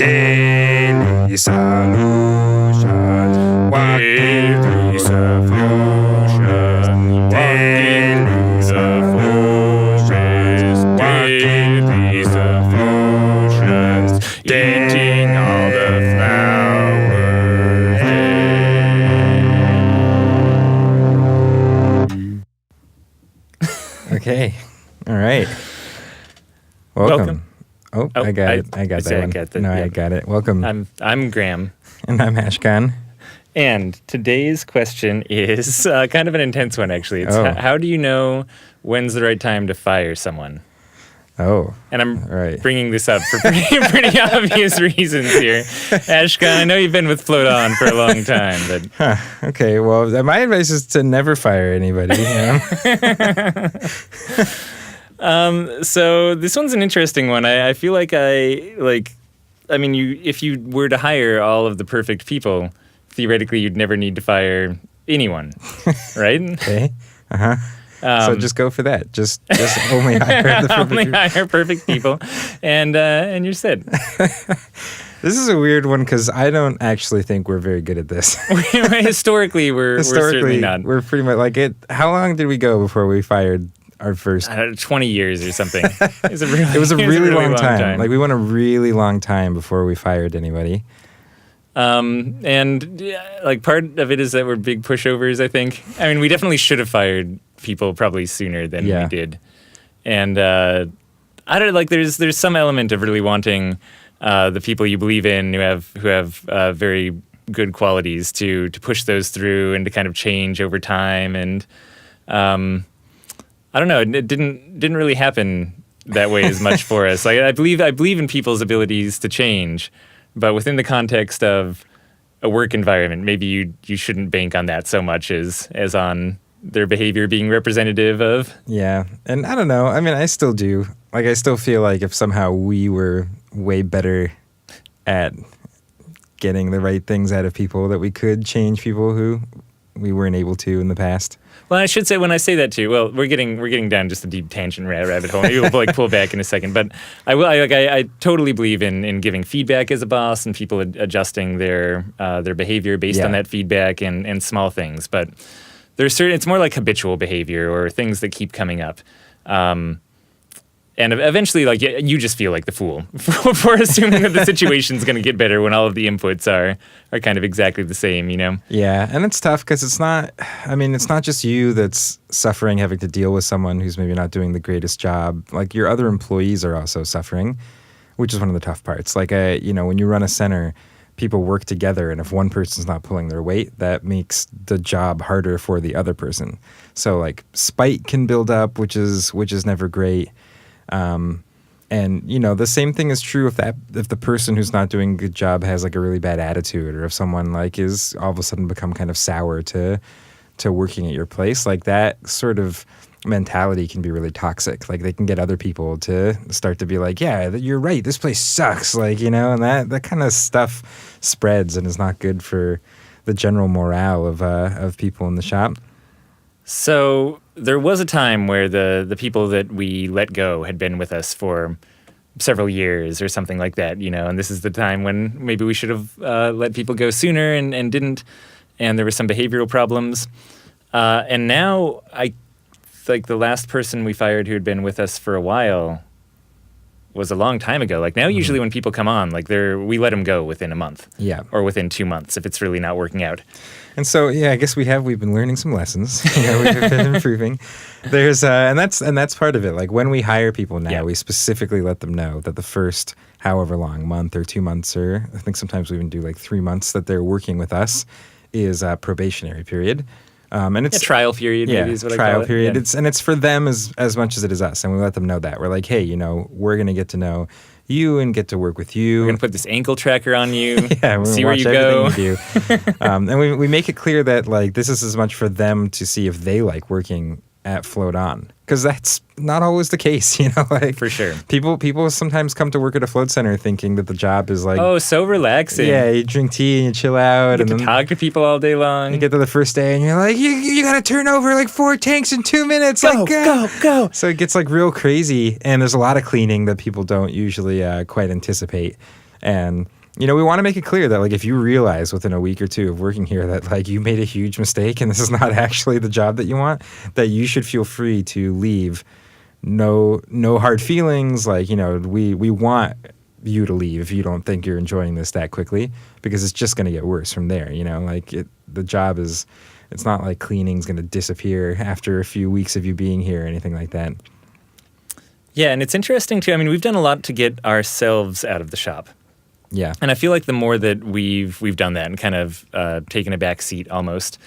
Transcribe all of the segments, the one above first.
Daily solutions. Daily solutions. Daily solutions. Daily solutions. Eating all the flowers. Okay. All right. Welcome. Oh, I got it. I got that one. I got it. Welcome. I'm Graham. And I'm Ashkahn. And today's question is kind of an intense one, actually. It's how do you know when's the right time to fire someone? Oh. And I'm bringing this up for pretty obvious reasons here. Ashkahn, I know you've been with Float On for a long time, but... Okay, well, my advice is to never fire anybody. So this one's an interesting one. I feel like if you were to hire all of the perfect people, theoretically you'd never need to fire anyone, right? Okay. Uh-huh. So just go for that. Just only hire the perfect people. Hire perfect people, and you're set. This is a weird one because I don't actually think we're very good at this. Historically, we're certainly not. We're pretty much like it. How long did we go before we fired our first? 20 years or something. It was a really long time. Like we went a really long time before we fired anybody. And like part of it is that we're big pushovers, I think. I mean, we definitely should have fired people probably sooner than we did. And I don't like there's some element of really wanting the people you believe in who have very good qualities to push those through and to kind of change over time. And I don't know, it didn't really happen that way as much for us. Like I believe in people's abilities to change. But within the context of a work environment, maybe you shouldn't bank on that so much as on their behavior being representative of. Yeah, and I don't know. I mean, I still do. Like, I still feel like if somehow we were way better at getting the right things out of people, that we could change people who we weren't able to in the past. Well, I should say when I say that too. Well, we're getting down just a deep tangent rabbit hole. Maybe we'll pull back in a second. But I totally believe in giving feedback as a boss and people adjusting their behavior based on that feedback and small things. But there's it's more like habitual behavior or things that keep coming up. And eventually, like, you just feel like the fool for assuming that the situation's going to get better when all of the inputs are kind of exactly the same, you know? Yeah, and it's tough because it's not just you that's suffering having to deal with someone who's maybe not doing the greatest job. Like, your other employees are also suffering, which is one of the tough parts. Like, when you run a center, people work together, and if one person's not pulling their weight, that makes the job harder for the other person. So, like, spite can build up, which is never great. And the same thing is true if the person who's not doing a good job has like a really bad attitude, or if someone like is all of a sudden become kind of sour to working at your place. Like, that sort of mentality can be really toxic. Like, they can get other people to start to be like, yeah, you're right, this place sucks. Like, and that kind of stuff spreads and is not good for the general morale of people in the shop. So there was a time where the people that we let go had been with us for several years or something like that, and this is the time when maybe we should have let people go sooner and didn't, and there were some behavioral problems. And now like the last person we fired who had been with us for a while was a long time ago. Like now, usually when people come on, like we let them go within a month, or within 2 months if it's really not working out. And so, I guess we've been learning some lessons. We've been improving. There's and that's part of it. Like when we hire people now, we specifically let them know that the first however long, month or 2 months, or I think sometimes we even do like 3 months that they're working with us, is a probationary period. And it's a trial period, maybe is what I call it. Trial period. Yeah. It's for them as much as it is us, and we let them know that. We're like, hey, we're gonna get to know you and get to work with you. We're gonna put this ankle tracker on you. We're see where you go. You do. And we make it clear that like this is as much for them to see if they like working at Float On, because that's not always the case, like for sure. People sometimes come to work at a float center thinking that the job is like, oh, so relaxing. Yeah, you drink tea and you chill out and then talk to people all day long. You get to the first day and you're like, you got to turn over like 4 tanks in 2 minutes. Go. So it gets like real crazy, and there's a lot of cleaning that people don't usually quite anticipate. And we want to make it clear that like if you realize within a week or two of working here that like you made a huge mistake and this is not actually the job that you want, that you should feel free to leave. No hard feelings. Like, we want you to leave if you don't think you're enjoying this that quickly, because it's just going to get worse from there. Like the job is, it's not like cleaning's going to disappear after a few weeks of you being here or anything like that. Yeah, and it's interesting too. I mean, we've done a lot to get ourselves out of the shop. Yeah. And I feel like the more that we've done that and kind of taken a back seat almost,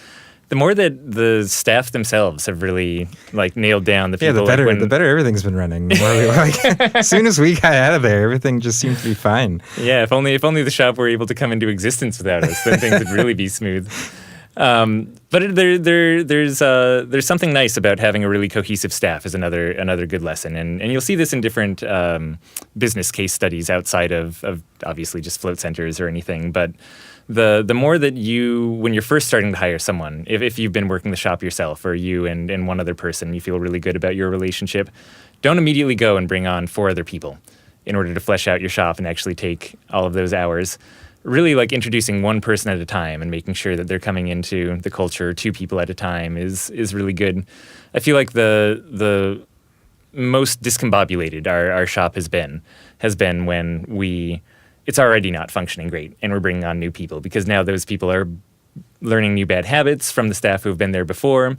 the more that the staff themselves have really like nailed down the people. Yeah, the better everything's been running. The more we as soon as we got out of there, everything just seemed to be fine. Yeah, if only the shop were able to come into existence without us, then things would really be smooth. But there's something nice about having a really cohesive staff is another good lesson, and you'll see this in different business case studies outside of obviously just float centers or anything. But the more that when you're first starting to hire someone, if you've been working the shop yourself or you and one other person, you feel really good about your relationship, don't immediately go and bring on 4 other people in order to flesh out your shop and actually take all of those hours. Really like introducing one person at a time and making sure that they're coming into the culture 2 people at a time is really good. I feel like the most discombobulated our shop has been when it's already not functioning great and we're bringing on new people, because now those people are learning new bad habits from the staff who have been there before.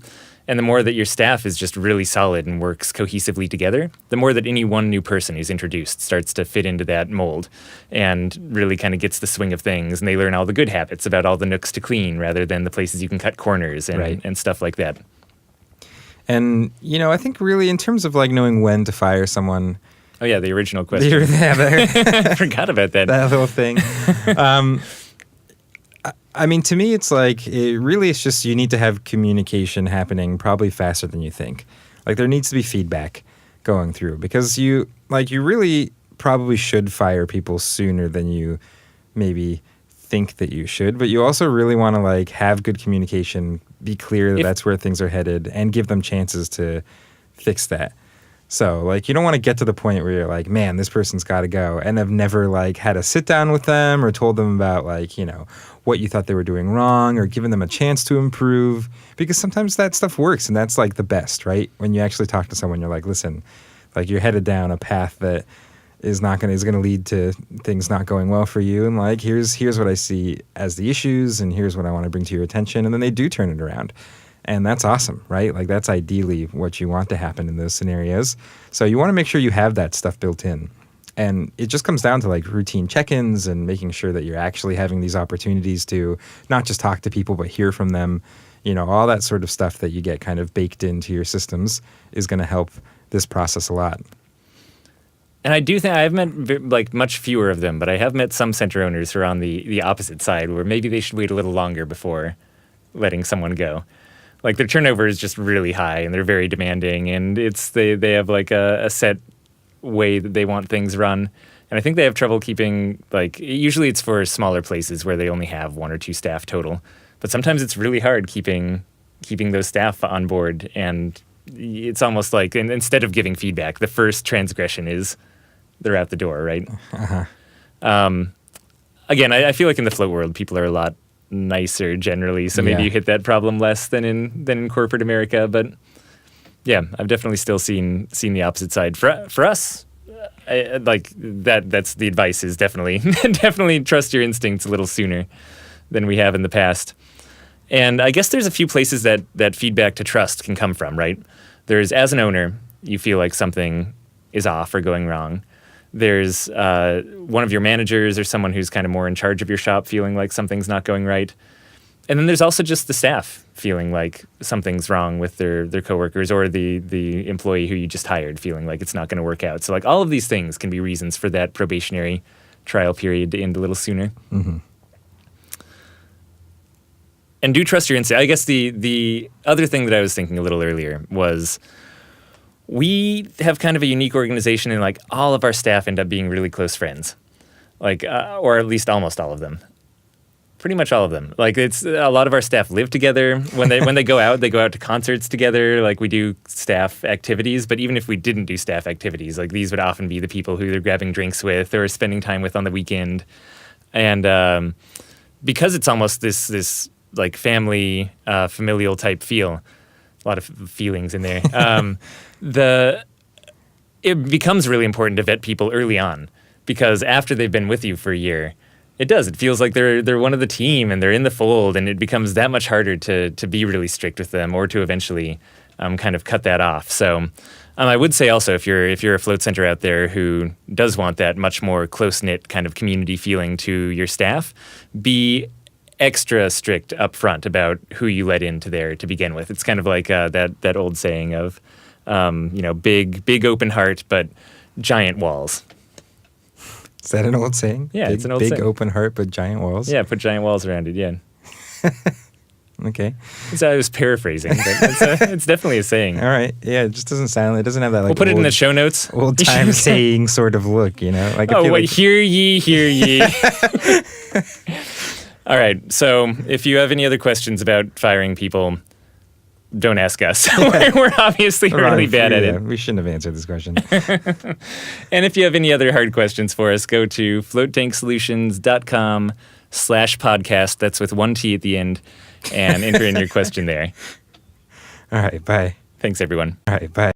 And the more that your staff is just really solid and works cohesively together, the more that any one new person who's introduced starts to fit into that mold and really kind of gets the swing of things. And they learn all the good habits about all the nooks to clean rather than the places you can cut corners and stuff like that. And, I think really in terms of like knowing when to fire someone. Oh, yeah, the original question. I forgot about that. That little thing. I mean, to me, it's like, it's just you need to have communication happening probably faster than you think. Like, there needs to be feedback going through, because you really probably should fire people sooner than you maybe think that you should. But you also really want to, like, have good communication, be clear that that's where things are headed, and give them chances to fix that. So, like, you don't want to get to the point where you're like, man, this person's got to go, and have never, like, had a sit down with them or told them about, like, what you thought they were doing wrong or given them a chance to improve. Because sometimes that stuff works, and that's, like, the best, right? When you actually talk to someone, you're like, listen, like, you're headed down a path that is going to lead to things not going well for you, and, like, here's what I see as the issues, and here's what I want to bring to your attention, and then they do turn it around. And that's awesome, right? Like, that's ideally what you want to happen in those scenarios. So you want to make sure you have that stuff built in. And it just comes down to, like, routine check-ins and making sure that you're actually having these opportunities to not just talk to people, but hear from them. All that sort of stuff that you get kind of baked into your systems is going to help this process a lot. And I do think I've met like much fewer of them, but I have met some center owners who are on the opposite side, where maybe they should wait a little longer before letting someone go. Like, their turnover is just really high, and they're very demanding, and they have like a set way that they want things run. And I think they have trouble keeping, like, usually it's for smaller places where they only have 1 or 2 staff total. But sometimes it's really hard keeping those staff on board, and it's almost like, and instead of giving feedback, the first transgression is they're out the door, right? Uh-huh. Again, I feel like in the float world, people are a lot nicer generally, so maybe you hit that problem less than in corporate America. But yeah, I've definitely still seen the opposite side. For us, like that's the advice is definitely trust your instincts a little sooner than we have in the past. And I guess there's a few places that feedback to trust can come from, right? There's, as an owner, you feel like something is off or going wrong. There's one of your managers or someone who's kind of more in charge of your shop feeling like something's not going right. And then there's also just the staff feeling like something's wrong with their coworkers, or the employee who you just hired feeling like it's not going to work out. So, like, all of these things can be reasons for that probationary trial period to end a little sooner. Mm-hmm. And do trust your instinct. I guess the other thing that I was thinking a little earlier was, we have kind of a unique organization, and like all of our staff end up being really close friends, like or at least almost all of them. Pretty much all of them. Like it's a lot of our staff live together. When they go out to concerts together. Like we do staff activities, but even if we didn't do staff activities, like these would often be the people who they're grabbing drinks with or spending time with on the weekend. And because it's almost this like family, familial type feel, a lot of feelings in there. It becomes really important to vet people early on, because after they've been with you for a year, it feels like they're one of the team and they're in the fold, and it becomes that much harder to be really strict with them or to eventually kind of cut that off. So I would say also, if you're a float center out there who does want that much more close-knit kind of community feeling to your staff, be extra strict up front about who you let into there to begin with. It's kind of like that old saying of big open heart, but giant walls. Is that an old saying? Yeah, it's an old saying. Big open heart, but giant walls? Yeah, put giant walls around it, yeah. Okay. So I was paraphrasing, but it's definitely a saying. All right. Yeah, it just doesn't sound, it doesn't have that like we'll put it in the show notes. Old time saying sort of look, Like, hear ye, hear ye. All right, so if you have any other questions about firing people, don't ask us. We're obviously really bad at it. We shouldn't have answered this question. And if you have any other hard questions for us, go to floattanksolutions.com/podcast. That's with one T at the end, and enter in your question there. All right, bye. Thanks, everyone. All right, bye.